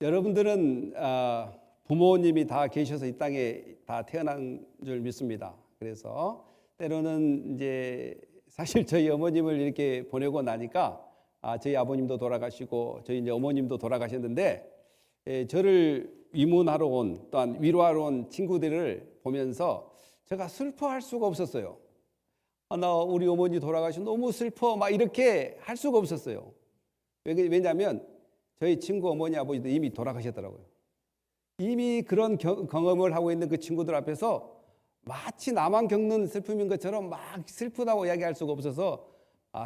여러분들은 부모님이 다 계셔서 이 땅에 다 태어난 줄 믿습니다. 그래서 때로는 이제 사실 저희 어머님을 이렇게 보내고 나니까 저희 아버님도 돌아가시고 저희 이제 어머님도 돌아가셨는데 저를 위문하러 온 또한 위로하러 온 친구들을 보면서 제가 슬퍼할 수가 없었어요. 나 우리 어머니 돌아가셔 너무 슬퍼 막 이렇게 할 수가 없었어요. 왜냐하면 저희 친구 어머니 아버지도 이미 돌아가셨더라고요. 이미 그런 경험을 하고 있는 그 친구들 앞에서 마치 나만 겪는 슬픔인 것처럼 막 슬프다고 이야기할 수가 없어서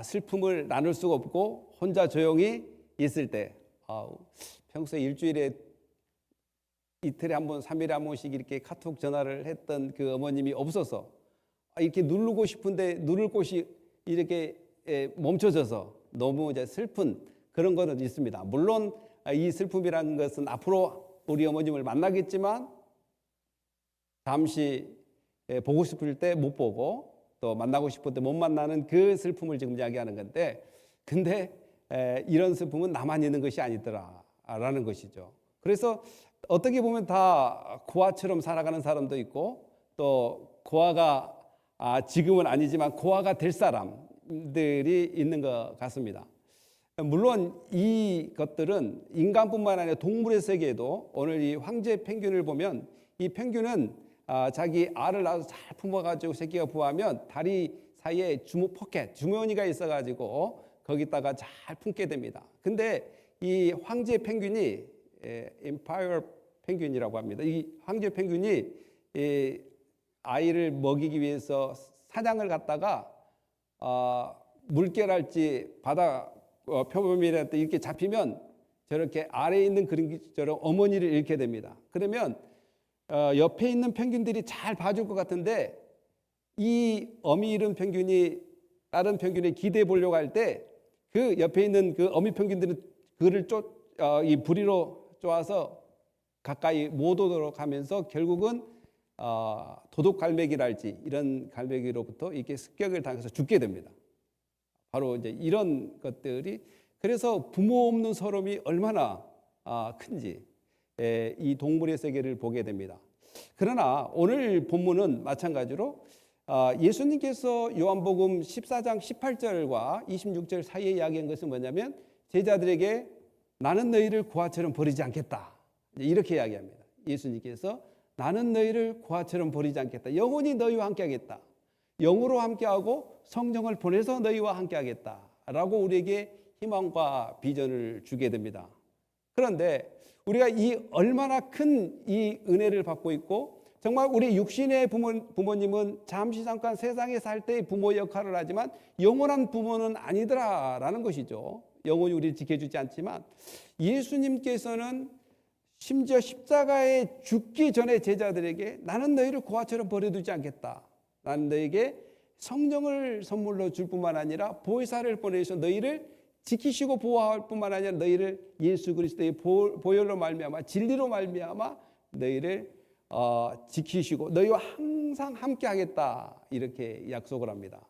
슬픔을 나눌 수가 없고 혼자 조용히 있을 때 평소에 일주일에 이틀에 한 번, 3일에 한 번씩 이렇게 카톡 전화를 했던 그 어머님이 없어서 이렇게 누르고 싶은데 누를 곳이 이렇게 멈춰져서 너무 이제 슬픈 그런 거는 있습니다. 물론 이 슬픔이라는 것은 앞으로 우리 어머님을 만나겠지만 잠시 보고 싶을 때 못 보고 또 만나고 싶을 때 못 만나는 그 슬픔을 지금 이야기하는 건데, 근데 이런 슬픔은 나만 있는 것이 아니더라라는 것이죠. 그래서 어떻게 보면 다 고아처럼 살아가는 사람도 있고 또 고아가 지금은 아니지만 고아가 될 사람들이 있는 것 같습니다. 물론 이 것들은 인간뿐만 아니라 동물의 세계에도 오늘 이 황제 펭귄을 보면 이 펭귄은 자기 알을 낳아서 잘 품어가지고 새끼가 부화하면 다리 사이에 주머니가 있어가지고 거기다가 잘 품게 됩니다. 근데 이 황제 펭귄이 임파이어 펭귄이라고 합니다. 이 황제 펭귄이 아이를 먹이기 위해서 사냥을 갔다가 물개랄지 바다 표범이랄지 이렇게 잡히면 저렇게 아래에 있는 그림처럼 어머니를 잃게 됩니다. 그러면 옆에 있는 펭귄들이 잘 봐줄 것 같은데 이 어미 잃은 펭귄이 다른 펭귄에 기대해 보려고 할 때 그 옆에 있는 그 어미 펭귄들은 그를 이 부리로 쪼아서 가까이 못 오도록 하면서 결국은 도둑갈매기랄지 이런 갈매기로부터 이렇게 습격을 당해서 죽게 됩니다. 바로 이제 이런 것들이, 그래서 부모 없는 서름이 얼마나 큰지 이 동물의 세계를 보게 됩니다. 그러나 오늘 본문은 마찬가지로 예수님께서 요한복음 14장 18절과 26절 사이에 이야기한 것은 뭐냐면 제자들에게 나는 너희를 고아처럼 버리지 않겠다 이렇게 이야기합니다. 예수님께서 나는 너희를 고아처럼 버리지 않겠다. 영원히 너희와 함께하겠다. 영으로 함께하고 성령을 보내서 너희와 함께하겠다라고 우리에게 희망과 비전을 주게 됩니다. 그런데 우리가 이 얼마나 큰 이 은혜를 받고 있고 정말 우리 육신의 부모님은 잠시 잠깐 세상에 살 때 부모 역할을 하지만 영원한 부모는 아니더라라는 것이죠. 영원히 우리를 지켜주지 않지만 예수님께서는 심지어 십자가에 죽기 전에 제자들에게 나는 너희를 고아처럼 버려두지 않겠다. 나는 너에게 성령을 선물로 줄 뿐만 아니라 보혜사를 보내서 너희를 지키시고 보호할 뿐만 아니라 너희를 예수 그리스도의 보혈로 말미암아 진리로 말미암아 너희를 지키시고 너희와 항상 함께 하겠다 이렇게 약속을 합니다.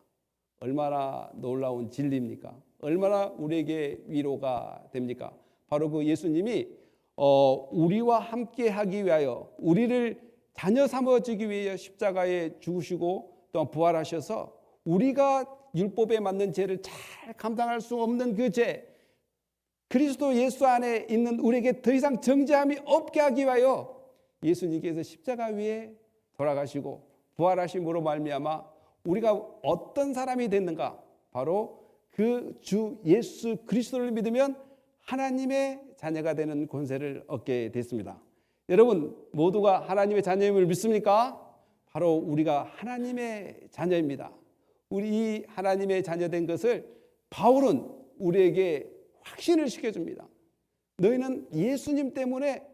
얼마나 놀라운 진리입니까? 얼마나 우리에게 위로가 됩니까? 바로 그 예수님이 우리와 함께 하기 위하여 우리를 자녀 삼아주기 위해 십자가에 죽으시고 또 부활하셔서 우리가 율법에 맞는 죄를 잘 감당할 수 없는 그 죄, 그리스도 예수 안에 있는 우리에게 더 이상 정죄함이 없게 하기 위하여 예수님께서 십자가 위에 돌아가시고 부활하심으로 말미암아 우리가 어떤 사람이 됐는가? 바로 그 주 예수 그리스도를 믿으면 하나님의 자녀가 되는 권세를 얻게 됐습니다. 여러분 모두가 하나님의 자녀임을 믿습니까? 바로 우리가 하나님의 자녀입니다. 우리 이 하나님의 자녀된 것을 바울은 우리에게 확신을 시켜줍니다. 너희는 예수님 때문에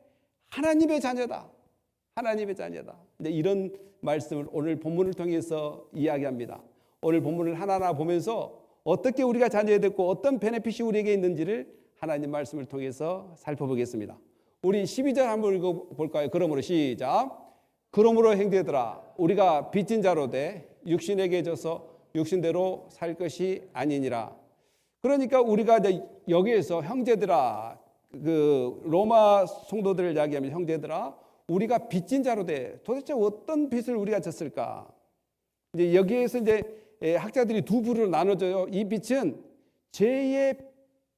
하나님의 자녀다. 하나님의 자녀다. 이런 말씀을 오늘 본문을 통해서 이야기합니다. 오늘 본문을 하나하나 보면서 어떻게 우리가 자녀가 됐고 어떤 베네핏이 우리에게 있는지를 하나님 말씀을 통해서 살펴보겠습니다. 우리 12절 한번 읽어볼까요? 그러므로 시작. 그러므로 형제들아 우리가 빚진 자로 돼 육신에게 져서 육신대로 살 것이 아니니라. 그러니까 우리가 여기에서 형제들아 그 로마 성도들을 이야기하면 형제들아 우리가 빚진 자로 돼. 도대체 어떤 빚을 우리가 졌을까? 이제 여기에서 이제 학자들이 두 부류로 나눠져요. 이 빚은 죄의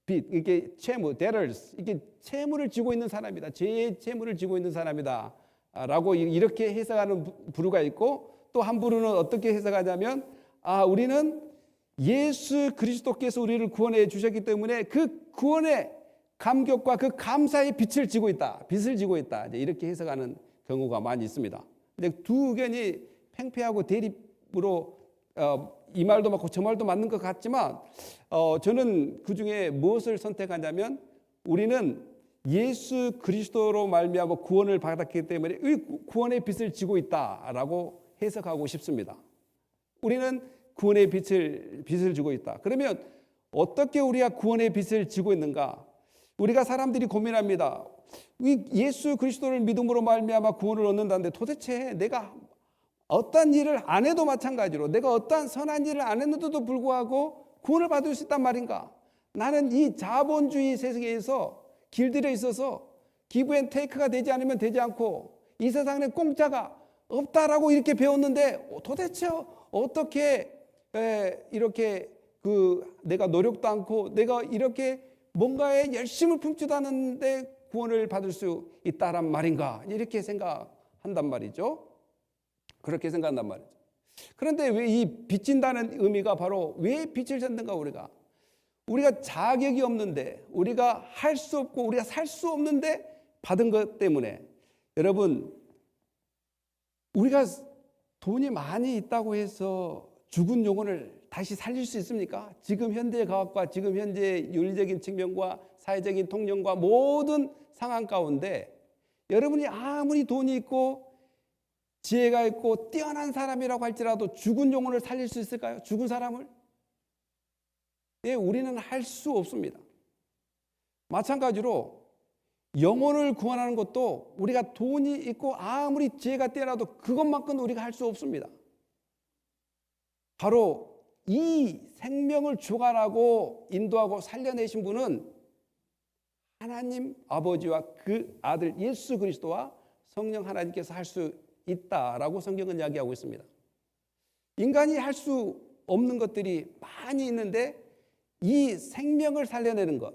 빚, 이게 채무, debtors, 이게 채무를 지고 있는 사람이다. 죄의 채무를 지고 있는 사람이다. 라고 이렇게 해석하는 부류가 있고 또 한 부류는 어떻게 해석하냐면 우리는 예수 그리스도께서 우리를 구원해 주셨기 때문에 그 구원의 감격과 그 감사의 빚을 지고 있다. 빚을 지고 있다. 이렇게 해석하는 경우가 많이 있습니다. 근데 두 의견이 팽팽하고 대립으로 이 말도 맞고 저 말도 맞는 것 같지만 저는 그중에 무엇을 선택하냐면 우리는 예수 그리스도로 말미암아 구원을 받았기 때문에 이 구원의 빚을 지고 있다라고 해석하고 싶습니다. 우리는 구원의 빚을 지고 있다. 그러면 어떻게 우리가 구원의 빚을 지고 있는가? 우리가 사람들이 고민합니다. 예수 그리스도를 믿음으로 말미암아 구원을 얻는다는데 도대체 내가 어떤 일을 안 해도 마찬가지로 내가 어떠한 선한 일을 안 했는데도 불구하고 구원을 받을 수 있단 말인가? 나는 이 자본주의 세상에서 길들여 있어서 기브 앤 테이크가 되지 않으면 되지 않고 이 세상에 공짜가 없다라고 이렇게 배웠는데 도대체 어떻게 이렇게 내가 노력도 않고 내가 이렇게 뭔가에 열심을 품지도 않는데 구원을 받을 수 있다란 말인가? 이렇게 생각한단 말이죠. 그렇게 생각한단 말이죠. 그런데 왜 이 빚진다는 의미가 바로 왜 빚을 졌는가? 우리가 자격이 없는데 우리가 할 수 없고 우리가 살 수 없는데 받은 것 때문에 여러분 우리가 돈이 많이 있다고 해서 죽은 영혼을 다시 살릴 수 있습니까? 지금 현대의 과학과 지금 현재의 윤리적인 측면과 사회적인 통념과 모든 상황 가운데 여러분이 아무리 돈이 있고 지혜가 있고 뛰어난 사람이라고 할지라도 죽은 영혼을 살릴 수 있을까요? 죽은 사람을? 예, 우리는 할 수 없습니다. 마찬가지로 영혼을 구원하는 것도 우리가 돈이 있고 아무리 지혜가 뛰어나도 그것만큼 우리가 할 수 없습니다. 바로 이 생명을 주관하고 인도하고 살려내신 분은 하나님 아버지와 그 아들 예수 그리스도와 성령 하나님께서 할 수 있다라고 성경은 이야기하고 있습니다. 인간이 할 수 없는 것들이 많이 있는데 이 생명을 살려내는 것,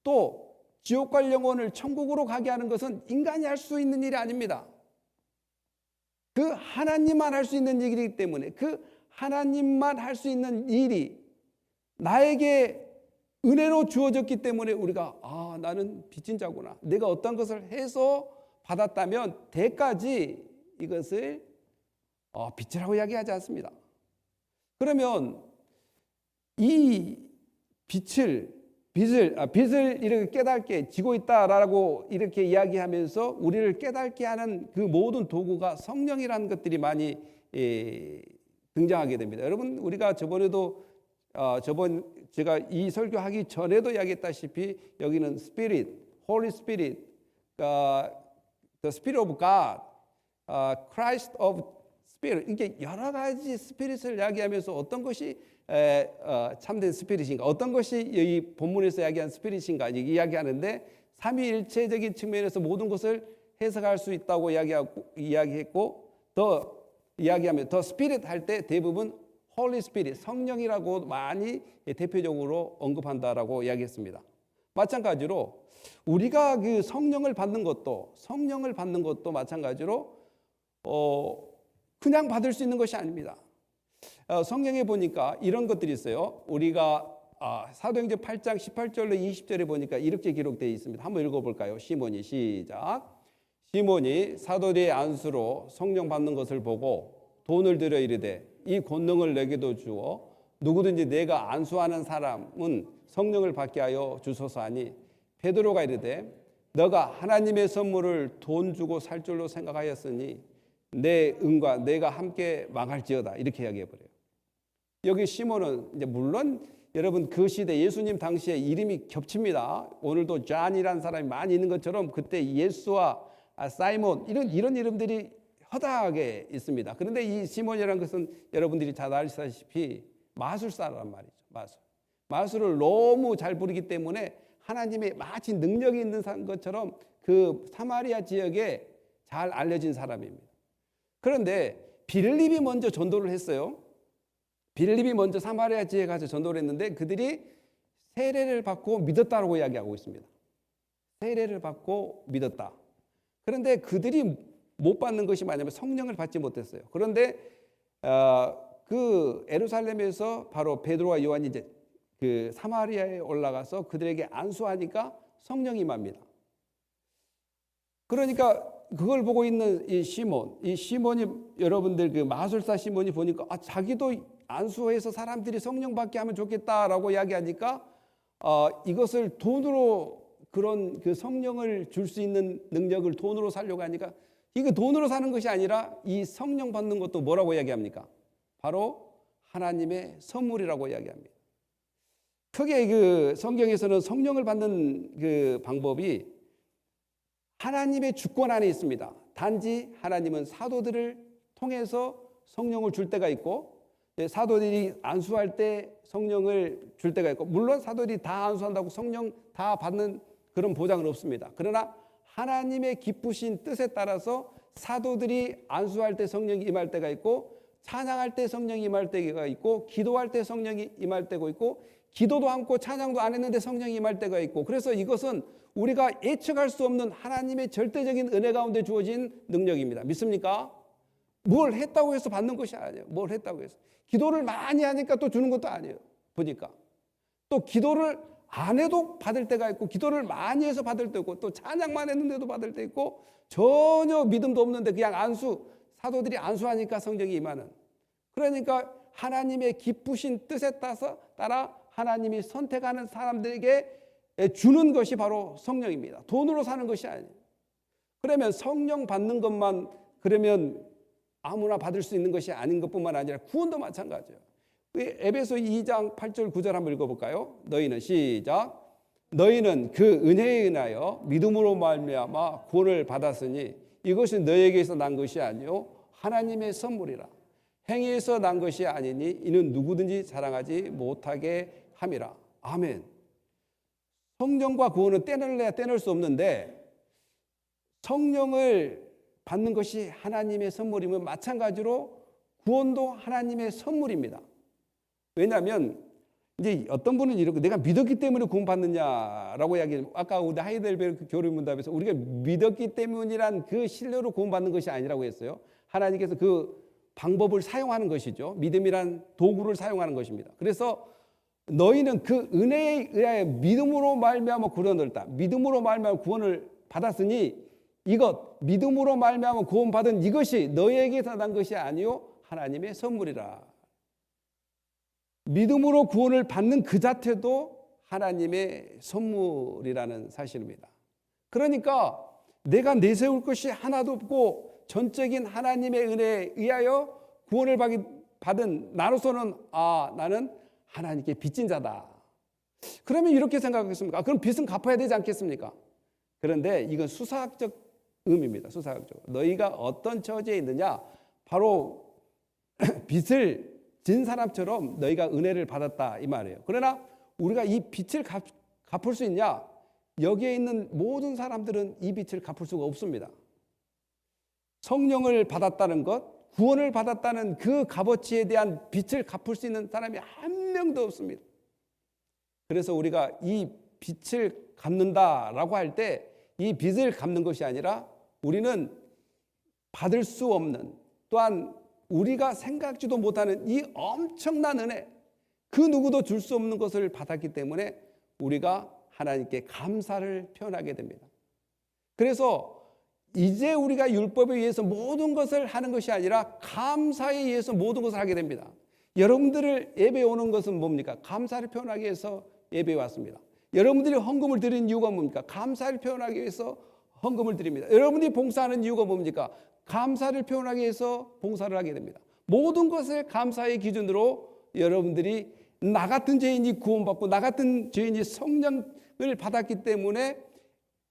또 지옥 갈 영혼을 천국으로 가게 하는 것은 인간이 할 수 있는 일이 아닙니다. 그 하나님만 할 수 있는 일이기 때문에 그 하나님만 할 수 있는 일이 나에게 은혜로 주어졌기 때문에 우리가 나는 빚진 자구나. 내가 어떤 것을 해서 받았다면 대까지 이것을 빚이라고 이야기하지 않습니다. 그러면 이 빚을 이렇게 깨닫게 지고 있다라고 이렇게 이야기하면서 우리를 깨닫게 하는 그 모든 도구가 성령이라는 것들이 많이 등장하게 됩니다. 여러분 우리가 저번에도 제가 이 설교하기 전에도 이야기했다시피 여기는 Spirit, Holy Spirit, the Spirit of God, Christ of Spirit 이렇게 여러 가지 스피릿을 이야기하면서 어떤 것이 참된 스피릿인가, 어떤 것이 이 본문에서 이야기한 스피릿인가 이야기하는데 삼위일체적인 측면에서 모든 것을 해석할 수 있다고 이야기했고 더 이야기하면 더 스피릿 할 때 대부분 홀리 스피릿 성령이라고 많이 대표적으로 언급한다라고 이야기했습니다. 마찬가지로 우리가 그 성령을 받는 것도 마찬가지로 그냥 받을 수 있는 것이 아닙니다. 성경에 보니까 이런 것들이 있어요. 우리가 사도행전 8장 18절로 20절에 보니까 이렇게 기록되어 있습니다. 한번 읽어볼까요? 시몬이 시작. 시몬이 사도들의 안수로 성령 받는 것을 보고 돈을 들여 이르되 이 권능을 내게도 주어 누구든지 내가 안수하는 사람은 성령을 받게 하여 주소서 하니 베드로가 이르되 너가 하나님의 선물을 돈 주고 살 줄로 생각하였으니 내 은과 내가 함께 망할지어다 이렇게 이야기해버려요. 여기 시몬은 이제 물론 여러분 그 시대 예수님 당시에 이름이 겹칩니다. 오늘도 존이라는 사람이 많이 있는 것처럼 그때 예수와 사이몬 이런 이름들이 허다하게 있습니다. 그런데 이 시몬이라는 것은 여러분들이 잘 아시다시피 마술사란 말이죠. 마술을 너무 잘 부리기 때문에 하나님의 마치 능력이 있는 것처럼 그 사마리아 지역에 잘 알려진 사람입니다. 그런데 빌립이 먼저 전도를 했어요. 빌립이 먼저 사마리아 지역에 가서 전도를 했는데 그들이 세례를 받고 믿었다고 이야기하고 있습니다. 세례를 받고 믿었다. 그런데 그들이 못 받는 것이 뭐냐면 성령을 받지 못했어요. 그런데 그 예루살렘에서 바로 베드로와 요한이 이제 그 사마리아에 올라가서 그들에게 안수하니까 성령이 임합니다. 그러니까 그걸 보고 있는 이 시몬이 여러분들 그 마술사 시몬이 보니까 자기도 안수해서 사람들이 성령 받게 하면 좋겠다라고 이야기하니까 이것을 돈으로 그런 그 성령을 줄 수 있는 능력을 돈으로 살려고 하니까 이거 돈으로 사는 것이 아니라 이 성령 받는 것도 뭐라고 이야기합니까? 바로 하나님의 선물이라고 이야기합니다. 크게 그 성경에서는 성령을 받는 그 방법이 하나님의 주권 안에 있습니다. 단지 하나님은 사도들을 통해서 성령을 줄 때가 있고 사도들이 안수할 때 성령을 줄 때가 있고 물론 사도들이 다 안수한다고 성령 다 받는 그런 보장은 없습니다. 그러나 하나님의 기쁘신 뜻에 따라서 사도들이 안수할 때 성령이 임할 때가 있고 찬양할 때 성령이 임할 때가 있고 기도할 때 성령이 임할 때가 있고 기도도 않고 찬양도 안 했는데 성령이 임할 때가 있고 그래서 이것은 우리가 예측할 수 없는 하나님의 절대적인 은혜 가운데 주어진 능력입니다. 믿습니까? 뭘 했다고 해서 받는 것이 아니에요. 뭘 했다고 해서. 기도를 많이 하니까 또 주는 것도 아니에요. 보니까. 또 기도를 안 해도 받을 때가 있고 기도를 많이 해서 받을 때 있고 또 찬양만 했는데도 받을 때 있고 전혀 믿음도 없는데 그냥 사도들이 안수하니까 성령이 임하는. 그러니까 하나님의 기쁘신 뜻에 따라 하나님이 선택하는 사람들에게 주는 것이 바로 성령입니다. 돈으로 사는 것이 아니에요. 그러면 성령 받는 것만 그러면 아무나 받을 수 있는 것이 아닌 것뿐만 아니라 구원도 마찬가지예요. 에베소 2장 8절 9절 한번 읽어볼까요? 너희는 시작. 너희는 그 은혜에 인하여 믿음으로 말미암아 구원을 받았으니 이것은 너희에게서 난 것이 아니요 하나님의 선물이라. 행위에서 난 것이 아니니 이는 누구든지 자랑하지 못하게 함이라. 아멘. 성령과 구원은 떼낼래야 떼낼 수 없는데 성령을 받는 것이 하나님의 선물이면 마찬가지로 구원도 하나님의 선물입니다. 왜냐하면 이제 어떤 분은 이렇게 내가 믿었기 때문에 구원받느냐라고 이야기해요. 아까 우리 하이델베르크 교리문답에서 우리가 믿었기 때문이란 그 신뢰로 구원받는 것이 아니라고 했어요. 하나님께서 그 방법을 사용하는 것이죠. 믿음이란 도구를 사용하는 것입니다. 그래서 너희는 그 은혜에 의하여 믿음으로 말미암아 구원을 얻었다. 믿음으로 말미암아 구원을 받았으니 이것 믿음으로 말미암아 구원받은 이것이 너희에게서 난 것이 아니요 하나님의 선물이라. 믿음으로 구원을 받는 그 자체도 하나님의 선물이라는 사실입니다. 그러니까 내가 내세울 것이 하나도 없고 전적인 하나님의 은혜에 의하여 구원을 받은 나로서는 나는 하나님께 빚진 자다. 그러면 이렇게 생각하겠습니까? 그럼 빚은 갚아야 되지 않겠습니까? 그런데 이건 수사학적 의미입니다. 수사학적. 너희가 어떤 처지에 있느냐? 바로 빚을 진 사람처럼 너희가 은혜를 받았다 이 말이에요. 그러나 우리가 이 빚을 갚을 수 있냐? 여기에 있는 모든 사람들은 이 빚을 갚을 수가 없습니다. 성령을 받았다는 것, 구원을 받았다는 그 값어치에 대한 빚을 갚을 수 있는 사람이 한 명도 없습니다. 그래서 우리가 이 빚을 갚는다라고 할 때 이 빚을 갚는 것이 아니라 우리는 받을 수 없는 또한 우리가 생각지도 못하는 이 엄청난 은혜, 그 누구도 줄 수 없는 것을 받았기 때문에 우리가 하나님께 감사를 표현하게 됩니다. 그래서 이제 우리가 율법에 의해서 모든 것을 하는 것이 아니라 감사에 의해서 모든 것을 하게 됩니다. 여러분들을 예배에 오는 것은 뭡니까? 감사를 표현하기 위해서 예배에 왔습니다. 여러분들이 헌금을 드리는 이유가 뭡니까? 감사를 표현하기 위해서 헌금을 드립니다. 여러분들이 봉사하는 이유가 뭡니까? 감사를 표현하기 위해서 봉사를 하게 됩니다. 모든 것을 감사의 기준으로 여러분들이 나 같은 죄인이 구원받고 나 같은 죄인이 성령을 받았기 때문에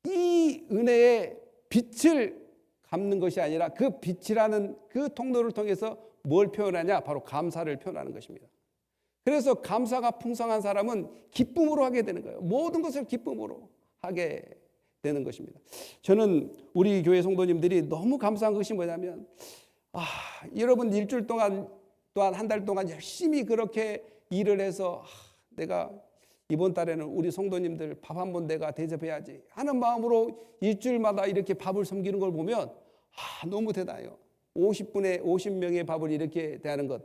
이 은혜의 빛을 갚는 것이 아니라 그 빛이라는 그 통로를 통해서 뭘 표현하냐? 바로 감사를 표현하는 것입니다. 그래서 감사가 풍성한 사람은 기쁨으로 하게 되는 거예요. 모든 것을 기쁨으로 하게 되는 것입니다. 저는 우리 교회 성도님들이 너무 감사한 것이 뭐냐면, 여러분 일주일 동안 또한 한 달 동안 열심히 그렇게 일을 해서 내가 이번 달에는 우리 성도님들 밥 한번 내가 대접해야지 하는 마음으로 일주일마다 이렇게 밥을 섬기는 걸 보면 너무 대단해요. 50명의 밥을 이렇게 대하는 것,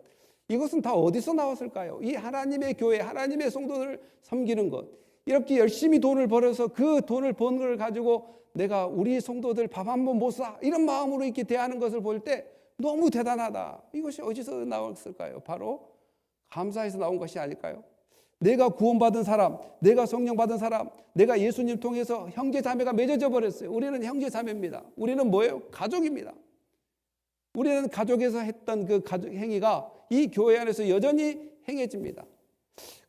이것은 다 어디서 나왔을까요? 이 하나님의 교회, 하나님의 성도들을 섬기는 것, 이렇게 열심히 돈을 벌어서 그 돈을 번 걸 가지고 내가 우리 성도들 밥 한 번 못 사, 이런 마음으로 이렇게 대하는 것을 볼 때 너무 대단하다. 이것이 어디서 나왔을까요? 바로 감사에서 나온 것이 아닐까요? 내가 구원받은 사람, 내가 성령 받은 사람, 내가 예수님 통해서 형제 자매가 맺어져 버렸어요. 우리는 형제 자매입니다. 우리는 뭐예요? 가족입니다. 우리는 가족에서 했던 그 가족 행위가 이 교회 안에서 여전히 행해집니다.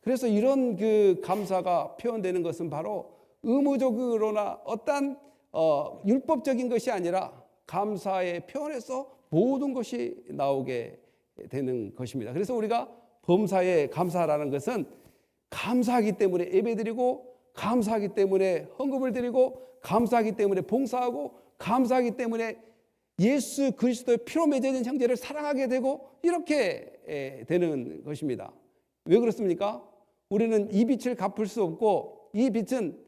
그래서 이런 그 감사가 표현되는 것은 바로 의무적으로나 어떤 율법적인 것이 아니라 감사의 표현에서 모든 것이 나오게 되는 것입니다. 그래서 우리가 범사에 감사라는 것은 감사하기 때문에 예배드리고, 감사하기 때문에 헌금을 드리고, 감사하기 때문에 봉사하고, 감사하기 때문에 예수 그리스도의 피로 맺어진 형제를 사랑하게 되고, 이렇게 되는 것입니다. 왜 그렇습니까? 우리는 이 빛을 갚을 수 없고, 이 빛은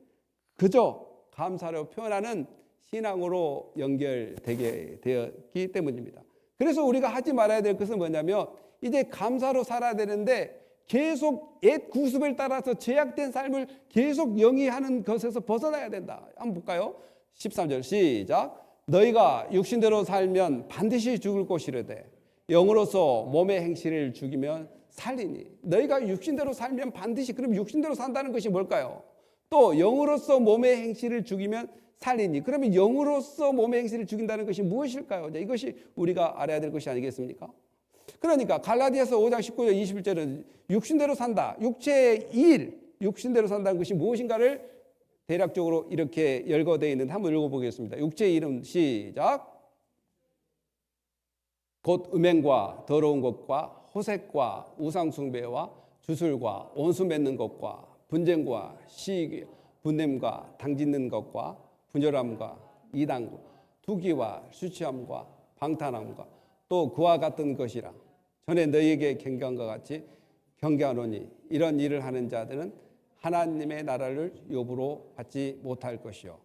그저 감사로 표현하는 신앙으로 연결되게 되었기 때문입니다. 그래서 우리가 하지 말아야 될 것은 뭐냐면, 이제 감사로 살아야 되는데 계속 옛 구습을 따라서 제약된 삶을 계속 영위하는 것에서 벗어나야 된다. 한번 볼까요? 13절 시작. 너희가 육신대로 살면 반드시 죽을 것이로되 영으로서 몸의 행실을 죽이면 살리니. 너희가 육신대로 살면 반드시, 그럼 육신대로 산다는 것이 뭘까요? 또 영으로서 몸의 행실을 죽이면 살리니. 그러면 영으로서 몸의 행실을 죽인다는 것이 무엇일까요? 이것이 우리가 알아야 될 것이 아니겠습니까? 그러니까 갈라디아서 5장 19절 21절은 육신대로 산다, 육체의 일, 육신대로 산다는 것이 무엇인가를 대략적으로 이렇게 열거되어 있는데 한번 읽어보겠습니다. 육체의 일은 시작. 곧 음행과 더러운 것과 호색과 우상숭배와 주술과 원수 맺는 것과 분쟁과 시기, 분냄과 당짓는 것과 분열함과 이단과 투기와 수치함과 방탄함과 또 그와 같은 것이라. 전에 너희에게 경계한 것 같이 경계하노니 이런 일을 하는 자들은 하나님의 나라를 유업으로 받지 못할 것이요.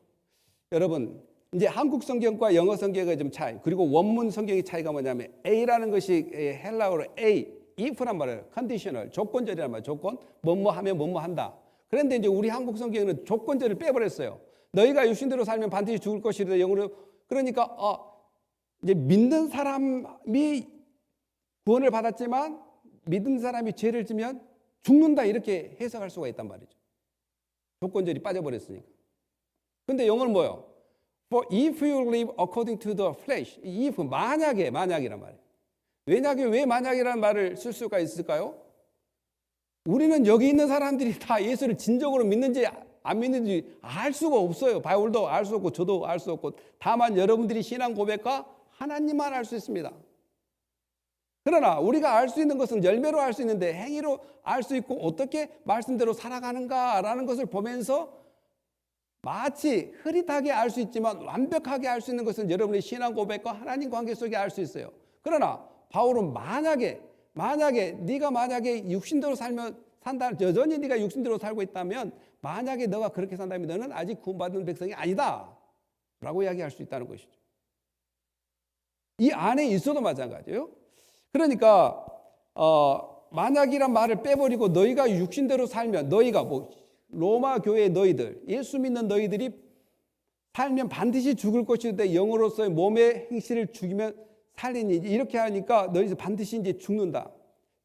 여러분, 이제 한국 성경과 영어 성경의 좀 차이, 그리고 원문 성경의 차이가 뭐냐면 A라는 것이 헬라어로 A, if란 말이에요. 컨디셔널, 조건절이란 말이에요. 조건, 뭐뭐 하면 뭐뭐 한다. 그런데 이제 우리 한국 성경은 조건절을 빼버렸어요. 너희가 육신대로 살면 반드시 죽을 것이라 영으로. 그러니까 이제 믿는 사람이 구원을 받았지만 믿는 사람이 죄를 지면 죽는다, 이렇게 해석할 수가 있단 말이죠. 조건절이 빠져버렸으니까. 근데 영어는 뭐예요? For if you live according to the flesh. if, 만약이란 말이에요. 왜 만약이라는 말을 쓸 수가 있을까요? 우리는 여기 있는 사람들이 다 예수를 진정으로 믿는지 안 믿는지 알 수가 없어요. 바울도 알 수 없고 저도 알 수 없고, 다만 여러분들이 신앙 고백과 하나님만 알 수 있습니다. 그러나 우리가 알 수 있는 것은 열매로 알 수 있는데 행위로 알 수 있고 어떻게 말씀대로 살아가는가라는 것을 보면서 마치 흐릿하게 알 수 있지만 완벽하게 알 수 있는 것은 여러분의 신앙 고백과 하나님 관계 속에 알 수 있어요. 그러나 바울은 만약에 네가 만약에 육신대로 산다, 여전히 네가 육신대로 살고 있다면, 만약에 너가 그렇게 산다면 너는 아직 구원받은 백성이 아니다 라고 이야기할 수 있다는 것이죠. 이 안에 있어도 마찬가지예요. 그러니까 만약이란 말을 빼버리고 너희가 육신대로 살면, 너희가 로마 교회의 너희들, 예수 믿는 너희들이 살면 반드시 죽을 것인데 영으로서의 몸의 행실을 죽이면 살리니. 이렇게 하니까 너희 반드시 이제 죽는다.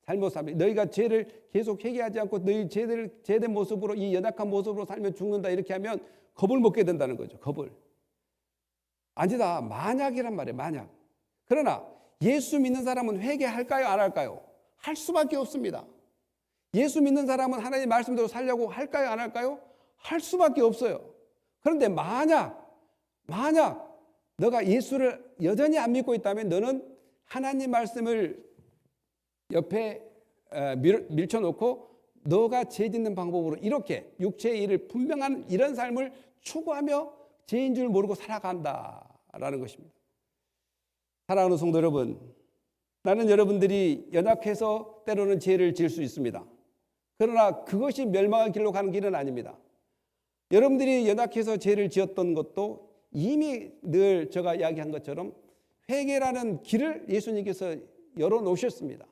잘못 살면, 너희가 죄를 계속 회개하지 않고 너희 죄된 모습으로, 이 연약한 모습으로 살면 죽는다. 이렇게 하면 겁을 먹게 된다는 거죠. 겁을. 아니다. 만약이란 말이에요. 만약. 그러나 예수 믿는 사람은 회개할까요? 안 할까요? 할 수밖에 없습니다. 예수 믿는 사람은 하나님의 말씀대로 살려고 할까요? 안 할까요? 할 수밖에 없어요. 그런데 만약 너가 예수를 여전히 안 믿고 있다면 너는 하나님 말씀을 옆에 밀쳐놓고 너가 죄 짓는 방법으로 이렇게 육체의 일을 분명한 이런 삶을 추구하며 죄인 줄 모르고 살아간다라는 것입니다. 사랑하는 성도 여러분, 나는 여러분들이 연약해서 때로는 죄를 지을 수 있습니다. 그러나 그것이 멸망의 길로 가는 길은 아닙니다. 여러분들이 연약해서 죄를 지었던 것도 이미 늘 제가 이야기한 것처럼 회개라는 길을 예수님께서 열어놓으셨습니다.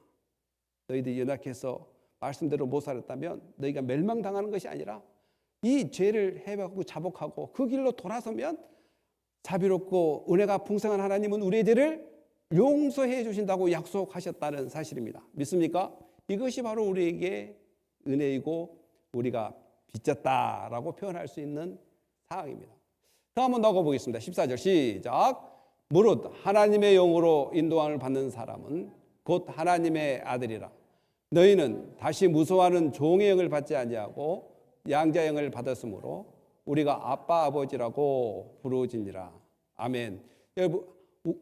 너희들이 연약해서 말씀대로 못 살았다면 너희가 멸망당하는 것이 아니라 이 죄를 해하고 자복하고 그 길로 돌아서면 자비롭고 은혜가 풍성한 하나님은 우리의 죄를 용서해 주신다고 약속하셨다는 사실입니다. 믿습니까? 이것이 바로 우리에게 은혜이고 우리가 빚졌다라고 표현할 수 있는 상황입니다. 다음 한번 나가보겠습니다. 14절 시작. 무릇 하나님의 영으로 인도함을 받는 사람은 곧 하나님의 아들이라. 너희는 다시 무서워하는 종의 영을 받지 아니하고 양자의 영을 받았으므로 우리가 아빠 아버지라고 부르짖니라. 아멘. 여러분,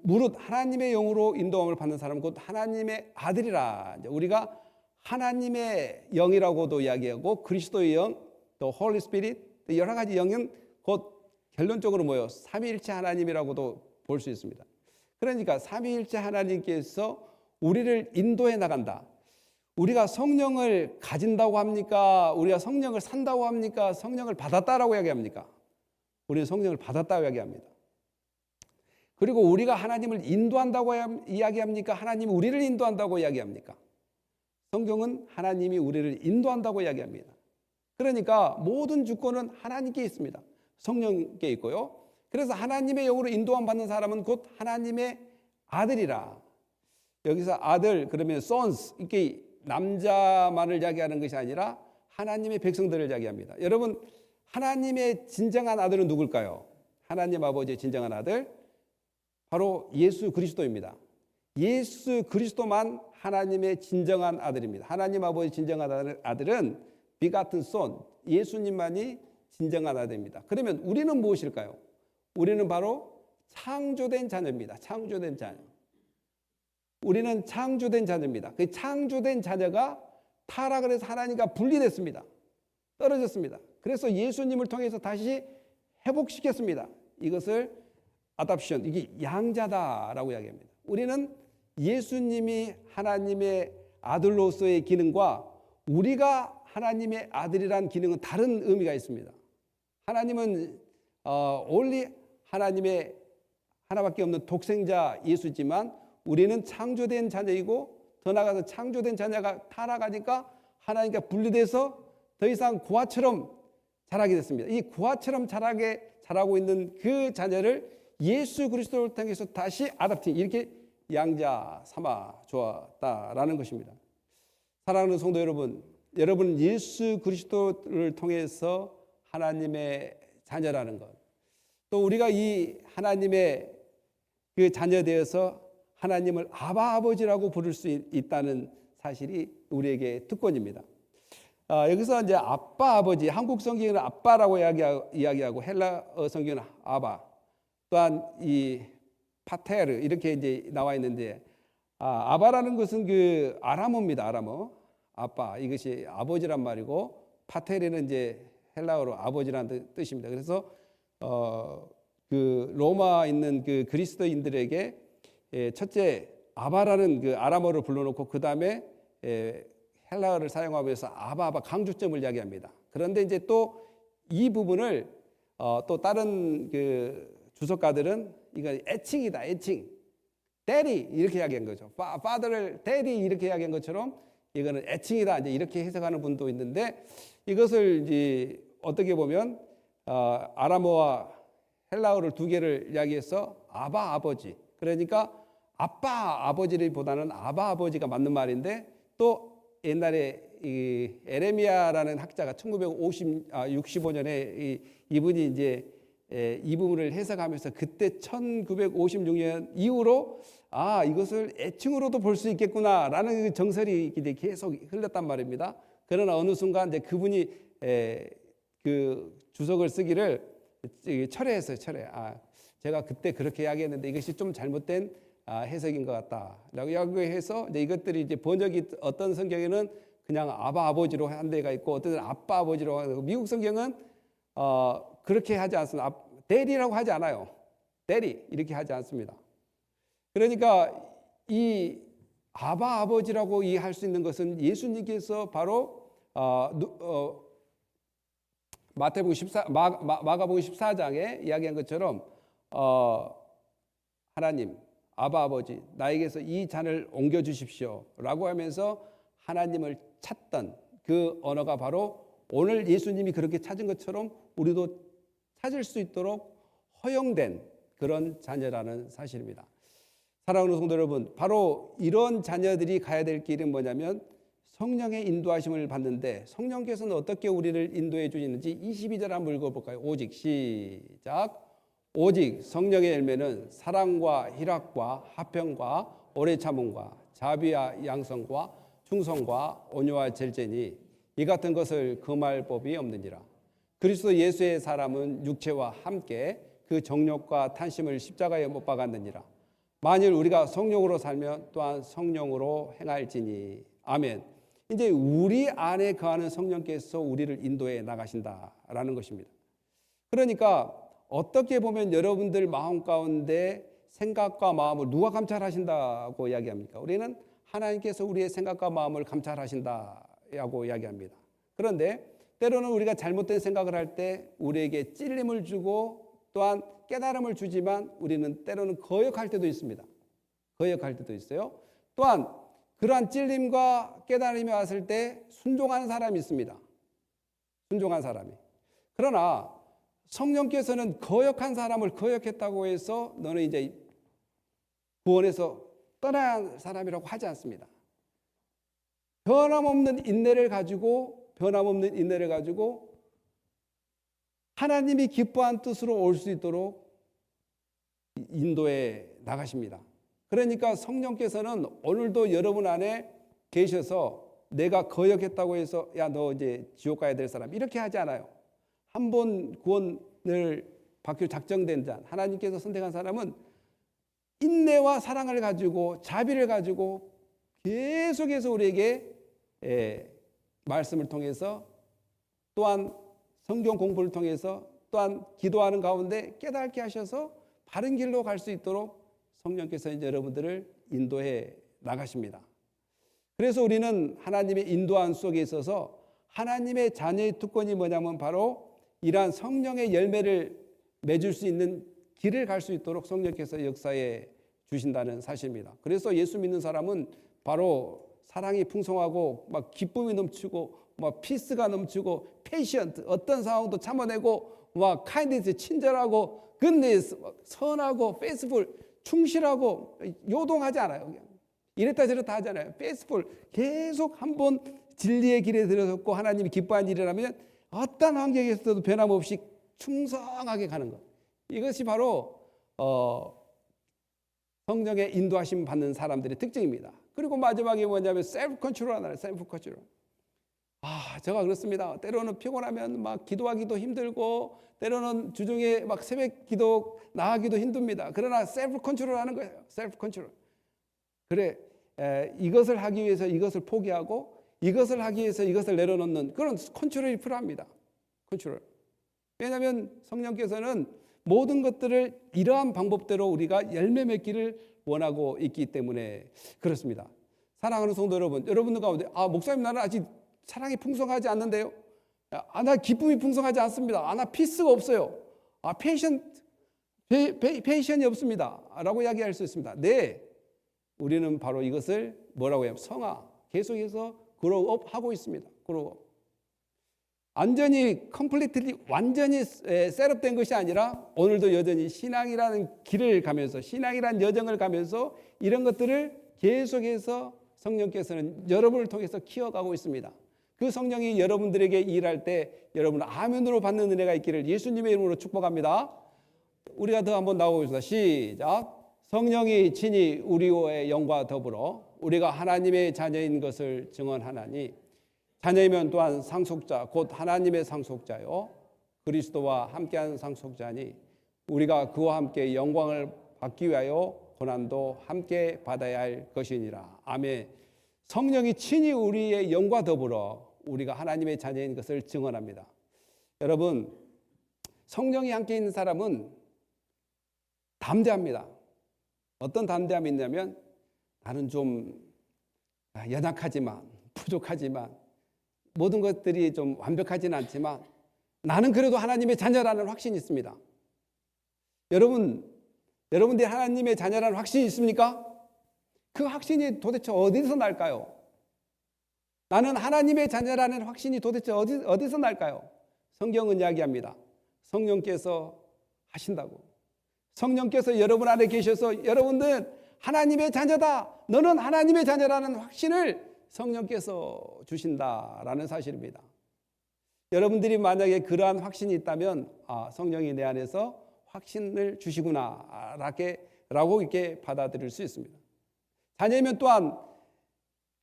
무릇 하나님의 영으로 인도함을 받는 사람은 곧 하나님의 아들이라. 우리가 하나님의 영이라고도 이야기하고 그리스도의 영, 또 홀리 스피릿, 여러 가지 영은 곧 결론적으로 뭐예요? 삼위일체 하나님이라고도 볼 수 있습니다. 그러니까 삼위일체 하나님께서 우리를 인도해 나간다. 우리가 성령을 가진다고 합니까? 우리가 성령을 산다고 합니까? 성령을 받았다라고 이야기합니까? 우리는 성령을 받았다고 이야기합니다. 그리고 우리가 하나님을 인도한다고 이야기합니까? 하나님이 우리를 인도한다고 이야기합니까? 성경은 하나님이 우리를 인도한다고 이야기합니다. 그러니까 모든 주권은 하나님께 있습니다. 성령께 있고요. 그래서 하나님의 영으로 인도함 받는 사람은 곧 하나님의 아들이라. 여기서 아들 그러면 sons 이렇게 남자만을 이야기하는 것이 아니라 하나님의 백성들을 이야기합니다. 여러분, 하나님의 진정한 아들은 누굴까요? 하나님 아버지의 진정한 아들 바로 예수 그리스도입니다. 예수 그리스도만 하나님의 진정한 아들입니다. 하나님 아버지의 진정한 아들은 begotten son, 예수님만이 진정한 아들입니다. 그러면 우리는 무엇일까요? 우리는 바로 창조된 자녀입니다. 창조된 자녀. 우리는 창조된 자녀입니다. 그 창조된 자녀가 타락을 해서 하나님과 분리됐습니다. 떨어졌습니다. 그래서 예수님을 통해서 다시 회복시켰습니다. 이것을 adoption, 이게 양자다라고 이야기합니다. 우리는 예수님이 하나님의 아들로서의 기능과 우리가 하나님의 아들이란 기능은 다른 의미가 있습니다. 하나님은 only 하나님의 하나밖에 없는 독생자 예수지만 우리는 창조된 자녀이고 더 나아가서 창조된 자녀가 타락하니까 하나님과 분리돼서 더 이상 고아처럼 자라게 됐습니다. 이 고아처럼 자라고 있는 그 자녀를 예수 그리스도를 통해서 다시 아답팅 이렇게 양자 삼아 주었다라는 것입니다. 사랑하는 성도 여러분, 여러분 예수 그리스도를 통해서 하나님의 자녀라는 것, 또 우리가 이 하나님의 그 자녀 되어서 하나님을 아바 아버지라고 부를 수 있다는 사실이 우리에게 특권입니다. 여기서 이제 아빠 아버지, 한국 성경은 아빠라고 이야기하고 헬라어 성경은 아바, 또한 이 파테르 이렇게 이제 나와 있는데 아바라는 것은 그 아람어입니다. 아람어 아빠, 이것이 아버지란 말이고 파테르는 이제 헬라어로 아버지라는 뜻입니다. 그래서 그 로마 있는 그 그리스도인들에게 첫째 아바라는 그 아람어를 불러놓고 그 다음에 헬라어를 사용하면서 아바 강조점을 이야기합니다. 그런데 이제 또 이 부분을 또 다른 그 주석가들은 이거 애칭이다, 애칭. daddy 이렇게 이야기한 거죠. father를 daddy 이렇게 이야기한 것처럼 이거는 애칭이다 이제 이렇게 해석하는 분도 있는데 이것을 이제 어떻게 보면 아람어와 헬라어를 두 개를 이야기해서 아바 아버지. 그러니까 아빠 아버지보다는 아바 아버지가 맞는 말인데 또 옛날에 이 에레미야라는 학자가 1965년에 이분이 이제 이 부분을 해석하면서 그때 1956년 이후로 이것을 애칭으로도 볼 수 있겠구나라는 그 정설이 이제 계속 흘렀단 말입니다. 그러나 어느 순간 이제 그분이 그 주석을 쓰기를 철회했어요. 철회. 제가 그때 그렇게 이야기했는데 이것이 좀 잘못된 해석인 것 같다라고 이야기해서 이제 이것들이 이제 번역이 어떤 성경에는 그냥 아바 아버지로 한 데가 있고 어떤 데는 아빠 아버지로 하고 미국 성경은 그렇게 하지 않습니다. 대리라고 하지 않아요. 대리 이렇게 하지 않습니다. 그러니까 이 아바 아버지라고 이해할 수 있는 것은 예수님께서 바로 마태복음 14 마가복음 14장에 이야기한 것처럼 하나님 아바 아버지 나에게서 이 잔을 옮겨 주십시오라고 하면서 하나님을 찾던 그 언어가 바로 오늘 예수님이 그렇게 찾은 것처럼 우리도 찾을 수 있도록 허용된 그런 자녀라는 사실입니다. 사랑하는 성도 여러분, 바로 이런 자녀들이 가야 될 길은 뭐냐면 성령의 인도하심을 받는데 성령께서는 어떻게 우리를 인도해 주시는지 22절 한번 읽어볼까요? 오직 시작. 오직 성령의 열매는 사랑과 희락과 화평과 오래 참음과 자비와 양성과 충성과 온유와 절제니 이 같은 것을 금할 법이 없느니라. 그리스도 예수의 사람은 육체와 함께 그 정욕과 탄심을 십자가에 못 박았느니라. 만일 우리가 성령으로 살면 또한 성령으로 행할지니. 아멘. 이제 우리 안에 거하는 성령께서 우리를 인도해 나가신다라는 것입니다. 그러니까 어떻게 보면 여러분들 마음 가운데 생각과 마음을 누가 감찰하신다고 이야기합니까? 우리는 하나님께서 우리의 생각과 마음을 감찰하신다고 이야기합니다. 그런데 때로는 우리가 잘못된 생각을 할 때 우리에게 찔림을 주고 또한 깨달음을 주지만 우리는 때로는 거역할 때도 있습니다. 거역할 때도 있어요. 또한 그러한 찔림과 깨달음이 왔을 때 순종하는 사람이 있습니다. 순종한 사람이. 그러나 성령께서는 거역한 사람을 거역했다고 해서 너는 이제 구원에서 떠난 사람이라고 하지 않습니다. 변함없는 인내를 가지고 하나님이 기뻐한 뜻으로 올 수 있도록 인도해 나가십니다. 그러니까 성령께서는 오늘도 여러분 안에 계셔서 내가 거역했다고 해서 야, 너 이제 지옥 가야 될 사람 이렇게 하지 않아요. 한 번 구원을 받기로 작정된 자, 하나님께서 선택한 사람은 인내와 사랑을 가지고 자비를 가지고 계속해서 우리에게 말씀을 통해서 또한 성경 공부를 통해서 또한 기도하는 가운데 깨닫게 하셔서 바른 길로 갈 수 있도록 성령께서 이제 여러분들을 인도해 나가십니다. 그래서 우리는 하나님의 인도함 속에 있어서 하나님의 자녀의 특권이 뭐냐면 바로 이러한 성령의 열매를 맺을 수 있는 길을 갈 수 있도록 성령께서 역사해 주신다는 사실입니다. 그래서 예수 믿는 사람은 바로 사랑이 풍성하고 막 기쁨이 넘치고 막 피스가 넘치고 페이션트 어떤 상황도 참아내고 막 카인디스 친절하고 굿니스 선하고 페이스풀 충실하고 요동하지 않아요. 이랬다 저랬다 하잖아요. 페이스풀 계속 한번 진리의 길에 들어섰고 하나님이 기뻐한 일이라면 어떤 환경에서도 변함없이 충성하게 가는 것. 이것이 바로 성령의 인도하심 받는 사람들의 특징입니다. 그리고 마지막에 뭐냐면 셀프 컨트롤 하나요. 셀프 컨트롤. 제가 그렇습니다. 때로는 피곤하면 막 기도하기도 힘들고 때로는 주중에 막 새벽 기도 나가기도 힘듭니다. 그러나 셀프 컨트롤 하는 거예요. 셀프 컨트롤. 그래, 이것을 하기 위해서 이것을 포기하고 이것을 하기 위해서 이것을 내려놓는 그런 컨트롤이 필요합니다. 컨트롤. 왜냐하면 성령께서는 모든 것들을 이러한 방법대로 우리가 열매 맺기를 원하고 있기 때문에 그렇습니다. 사랑하는 성도 여러분, 여러분들 가운데 목사님 나는 아직 사랑이 풍성하지 않는데요. 나 기쁨이 풍성하지 않습니다. 나 피스가 없어요. 페이션이 없습니다. 라고 이야기할 수 있습니다. 네, 우리는 바로 이것을 뭐라고 해요? 성화, 계속해서 그로업 하고 있습니다. 그로업. 완전히 셋업된 것이 아니라 오늘도 여전히 신앙이라는 길을 가면서 신앙이라는 여정을 가면서 이런 것들을 계속해서 성령께서는 여러분을 통해서 키워가고 있습니다. 그 성령이 여러분들에게 일할 때 여러분 아멘으로 받는 은혜가 있기를 예수님의 이름으로 축복합니다. 우리가 더 한번 나오겠습니다. 시작. 성령이 친히 우리의 영과 더불어 우리가 하나님의 자녀인 것을 증언하나니 자녀이면 또한 상속자 곧 하나님의 상속자요 그리스도와 함께한 상속자니 우리가 그와 함께 영광을 받기 위하여 고난도 함께 받아야 할 것이니라. 아멘. 성령이 친히 우리의 영과 더불어 우리가 하나님의 자녀인 것을 증언합니다. 여러분, 성령이 함께 있는 사람은 담대합니다. 어떤 담대함이 있냐면, 나는 좀 연약하지만, 부족하지만, 모든 것들이 좀 완벽하지는 않지만 나는 그래도 하나님의 자녀라는 확신이 있습니다. 여러분들이 하나님의 자녀라는 확신이 있습니까? 그 확신이 도대체 어디서 날까요? 나는 하나님의 자녀라는 확신이 도대체 어디서 날까요? 성경은 이야기합니다. 성령께서 하신다고. 성령께서 여러분 안에 계셔서 여러분들 하나님의 자녀다. 너는 하나님의 자녀라는 확신을 성령께서 주신다라는 사실입니다. 여러분들이 만약에 그러한 확신이 있다면 성령이 내 안에서 확신을 주시구나 라고 이렇게 받아들일 수 있습니다. 자녀면 또한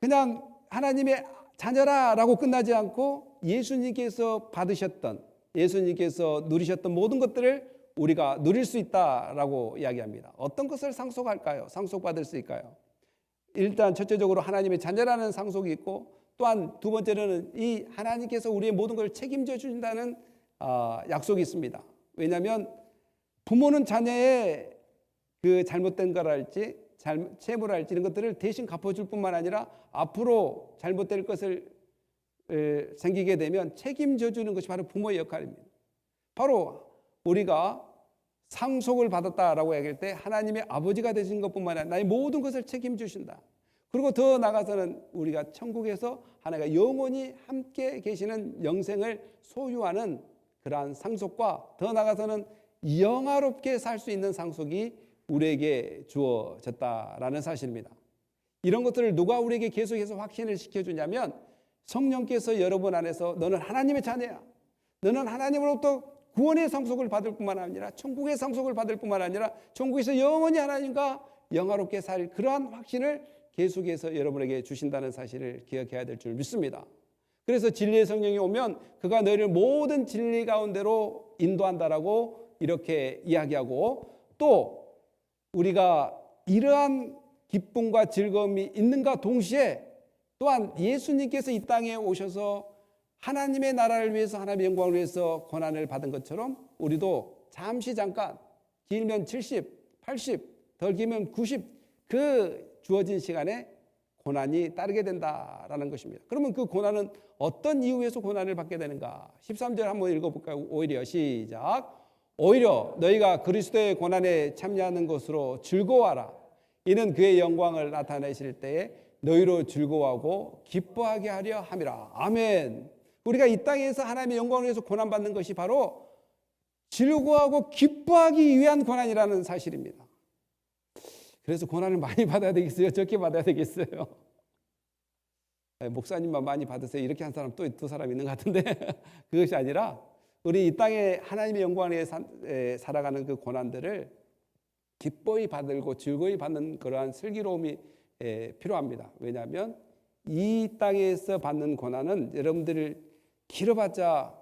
그냥 하나님의 자녀라라고 끝나지 않고 예수님께서 받으셨던, 예수님께서 누리셨던 모든 것들을 우리가 누릴 수 있다라고 이야기합니다. 어떤 것을 상속할까요? 상속받을 수 있을까요? 일단 첫째적으로 하나님의 자녀라는 상속이 있고, 또한 두 번째로는 이 하나님께서 우리의 모든 걸 책임져 주신다는 약속이 있습니다. 왜냐하면 부모는 자녀의 그 잘못된 거랄지 채무랄지 이런 것들을 대신 갚아줄 뿐만 아니라 앞으로 잘못될 것을 생기게 되면 책임져 주는 것이 바로 부모의 역할입니다. 바로 우리가 상속을 받았다라고 얘기할 때 하나님의 아버지가 되신 것뿐만 아니라 나의 모든 것을 책임주신다. 그리고 더 나아가서는 우리가 천국에서 하나님과 영원히 함께 계시는 영생을 소유하는 그러한 상속과 더 나아가서는 영화롭게 살 수 있는 상속이 우리에게 주어졌다라는 사실입니다. 이런 것들을 누가 우리에게 계속해서 확신을 시켜주냐면 성령께서 여러분 안에서 너는 하나님의 자녀야. 너는 하나님으로부터 구원의 상속을 받을 뿐만 아니라 천국의 상속을 받을 뿐만 아니라 천국에서 영원히 하나님과 영화롭게 살 그러한 확신을 계속해서 여러분에게 주신다는 사실을 기억해야 될 줄 믿습니다. 그래서 진리의 성령이 오면 그가 너희를 모든 진리 가운데로 인도한다라고 이렇게 이야기하고, 또 우리가 이러한 기쁨과 즐거움이 있는가 동시에 또한 예수님께서 이 땅에 오셔서 하나님의 나라를 위해서, 하나님의 영광을 위해서 고난을 받은 것처럼 우리도 잠깐, 길면 70, 80, 덜 길면 90 그 주어진 시간에 고난이 따르게 된다라는 것입니다. 그러면 그 고난은 어떤 이유에서 고난을 받게 되는가? 13절 한번 읽어볼까요? 오히려 시작. 오히려 너희가 그리스도의 고난에 참여하는 것으로 즐거워하라. 이는 그의 영광을 나타내실 때에 너희로 즐거워하고 기뻐하게 하려 함이라. 아멘. 우리가 이 땅에서 하나님의 영광을 위해서 고난받는 것이 바로 즐거워하고 기뻐하기 위한 고난이라는 사실입니다. 그래서 고난을 많이 받아야 되겠어요? 적게 받아야 되겠어요? 목사님만 많이 받으세요. 이렇게 한 사람 또 두 사람 있는 것 같은데 그것이 아니라 우리 이 땅에 하나님의 영광에 살아가는 그 고난들을 기뻐히 받고 즐거이 받는 그러한 슬기로움이 필요합니다. 왜냐하면 이 땅에서 받는 고난은 여러분들을 길어봤자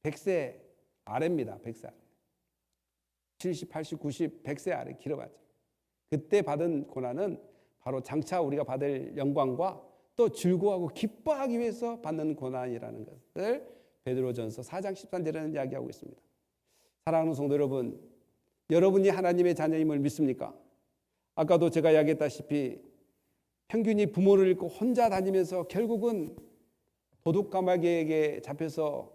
100세 아래입니다. 100세 아래. 70, 80, 90, 100세 아래 길어봤자. 그때 받은 고난은 바로 장차 우리가 받을 영광과 또 즐거워하고 기뻐하기 위해서 받는 고난이라는 것을 베드로전서 4장 13절에는 이야기하고 있습니다. 사랑하는 성도 여러분, 여러분이 하나님의 자녀임을 믿습니까? 아까도 제가 이야기했다시피 평균이 부모를 잃고 혼자 다니면서 결국은 도둑가마귀에게 잡혀서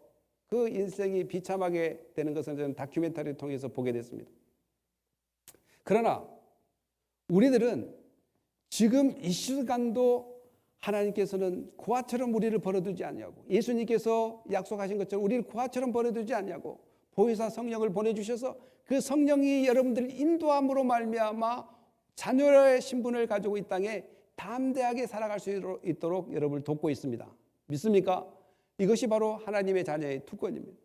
그 인생이 비참하게 되는 것을 저는 다큐멘터리를 통해서 보게 됐습니다. 그러나 우리들은 지금 이 시간도 하나님께서는 고아처럼 우리를 버려두지 않냐고, 예수님께서 약속하신 것처럼 우리를 고아처럼 버려두지 않냐고, 보혜사 성령을 보내주셔서 그 성령이 여러분들을 인도함으로 말미암아 자녀의 신분을 가지고 이 땅에 담대하게 살아갈 수 있도록 여러분을 돕고 있습니다. 믿습니까? 이것이 바로 하나님의 자녀의 특권입니다.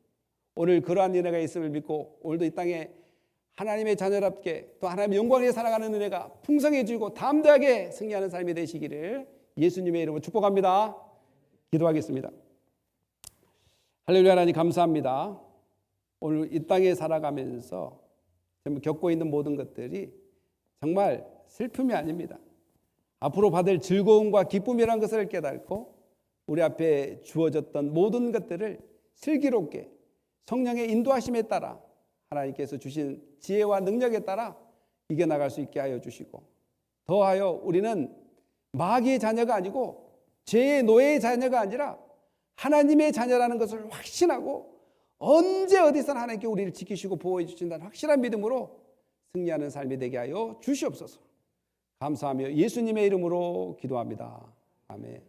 오늘 그러한 은혜가 있음을 믿고 오늘도 이 땅에 하나님의 자녀답게 또 하나님의 영광에 살아가는 은혜가 풍성해지고 담대하게 승리하는 삶이 되시기를 예수님의 이름으로 축복합니다. 기도하겠습니다. 할렐루야. 하나님 감사합니다. 오늘 이 땅에 살아가면서 겪고 있는 모든 것들이 정말 슬픔이 아닙니다. 앞으로 받을 즐거움과 기쁨이라는 것을 깨닫고 우리 앞에 주어졌던 모든 것들을 슬기롭게 성령의 인도하심에 따라 하나님께서 주신 지혜와 능력에 따라 이겨나갈 수 있게 하여 주시고, 더하여 우리는 마귀의 자녀가 아니고 죄의 노예의 자녀가 아니라 하나님의 자녀라는 것을 확신하고 언제 어디서나 하나님께 우리를 지키시고 보호해 주신다는 확실한 믿음으로 승리하는 삶이 되게 하여 주시옵소서. 감사하며 예수님의 이름으로 기도합니다. 아멘.